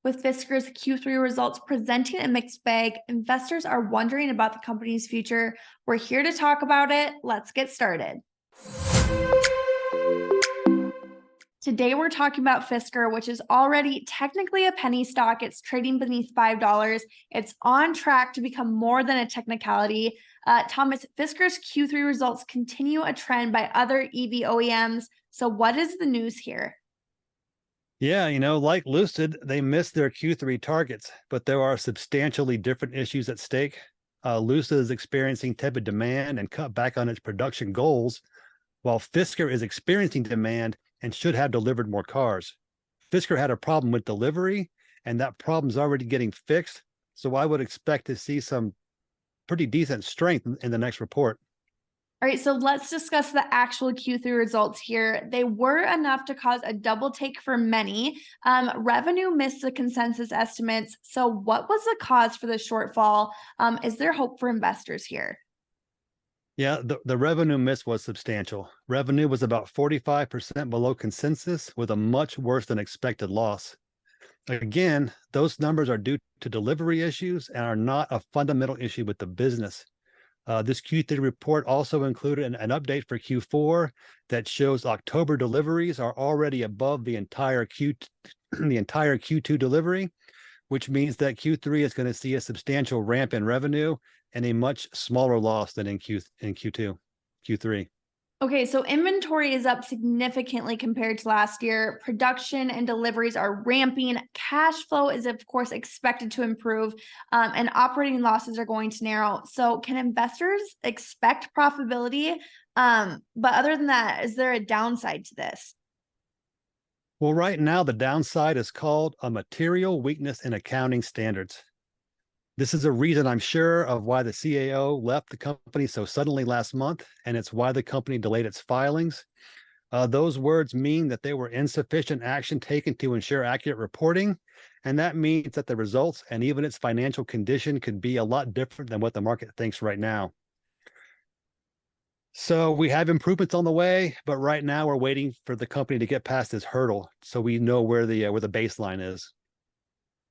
With Fisker's Q3 results presenting a mixed bag, investors are wondering about the company's future. We're here to talk about it. Let's get started. Today, we're talking about Fisker, which is already technically a penny stock. It's trading beneath $5. It's on track to become more than a technicality. Thomas, Fisker's Q3 results continue a trend by other EV OEMs. So what is the news here? Yeah, like Lucid, they missed their Q3 targets, but there are substantially different issues at stake. Lucid is experiencing tepid demand and cut back on its production goals, while Fisker is experiencing demand and should have delivered more cars. Fisker had a problem with delivery, and that problem's already getting fixed. So I would expect to see some pretty decent strength in the next report. All right, so let's discuss the actual Q3 results here. They were enough to cause a double take for many. Revenue missed the consensus estimates. So what was the cause for the shortfall? Is there hope for investors here? Yeah, the revenue miss was substantial. Revenue was about 45% below consensus with a much worse than expected loss. Again, those numbers are due to delivery issues and are not a fundamental issue with the business. This Q3 report also included an update for Q4 that shows October deliveries are already above the entire Q2 delivery, which means that Q3 is going to see a substantial ramp in revenue and a much smaller loss than in Q3. Okay, so inventory is up significantly compared to last year. Production and deliveries are ramping. Cash flow is, of course, expected to improve, and operating losses are going to narrow. So can investors expect profitability? But other than that, is there a downside to this? Well, right now, the downside is called a material weakness in accounting standards. This is a reason I'm sure of why the CAO left the company so suddenly last month, and it's why the company delayed its filings. Those words mean that there were insufficient action taken to ensure accurate reporting, and that means that the results and even its financial condition could be a lot different than what the market thinks right now. So we have improvements on the way, but right now we're waiting for the company to get past this hurdle so we know where the baseline is.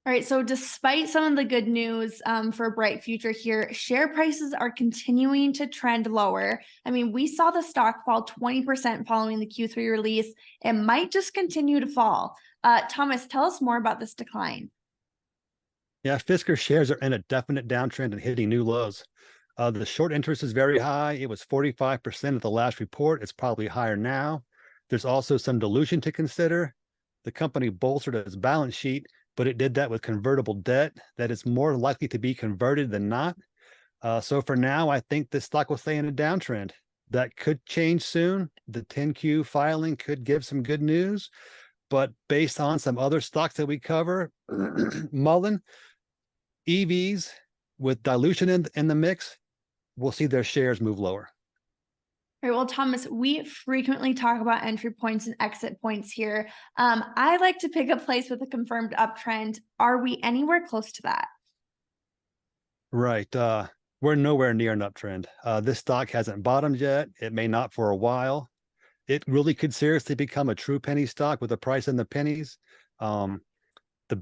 All right, so despite some of the good news for a bright future here, share prices are continuing to trend lower. I mean, we saw the stock fall 20% following the Q3 release. It might just continue to fall. Thomas, tell us more about this decline. Yeah, Fisker shares are in a definite downtrend and hitting new lows. The short interest is very high. It was 45% at the last report. It's probably higher now. There's also some dilution to consider. The company bolstered its balance sheet, but it did that with convertible debt that is more likely to be converted than not. So for now, I think this stock will stay in a downtrend. That could change soon. The 10Q filing could give some good news, but based on some other stocks that we cover, Mullen, EVs with dilution in the mix, we'll see their shares move lower. All right, well, Thomas, we frequently talk about entry points and exit points here. I like to pick a place with a confirmed uptrend. Are we anywhere close to that? Right. We're nowhere near an uptrend. This stock hasn't bottomed yet. It may not for a while. It really could seriously become a true penny stock with a price in the pennies. The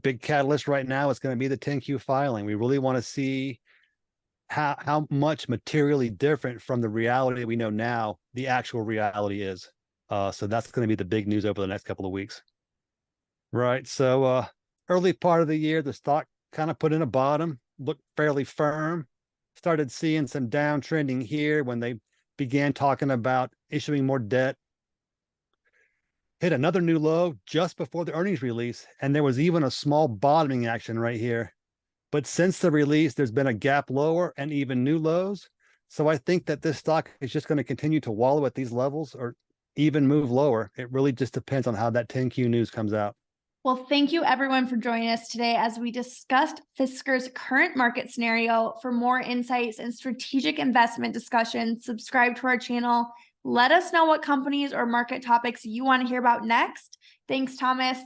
big catalyst right now is going to be the 10Q filing. We really want to see how much materially different from the reality we know now the actual reality is. So that's going to be the big news over the next couple of weeks. Right. So early part of the year, the stock kind of put in a bottom, looked fairly firm, started seeing some downtrending here when they began talking about issuing more debt. Hit another new low just before the earnings release, and there was even a small bottoming action right here. But since the release, there's been a gap lower and even new lows. So I think that this stock is just going to continue to wallow at these levels or even move lower. It really just depends on how that 10Q news comes out. Well, thank you everyone for joining us today as we discussed Fisker's current market scenario. For more insights and strategic investment discussions, subscribe to our channel. Let us know what companies or market topics you want to hear about next. Thanks, Thomas.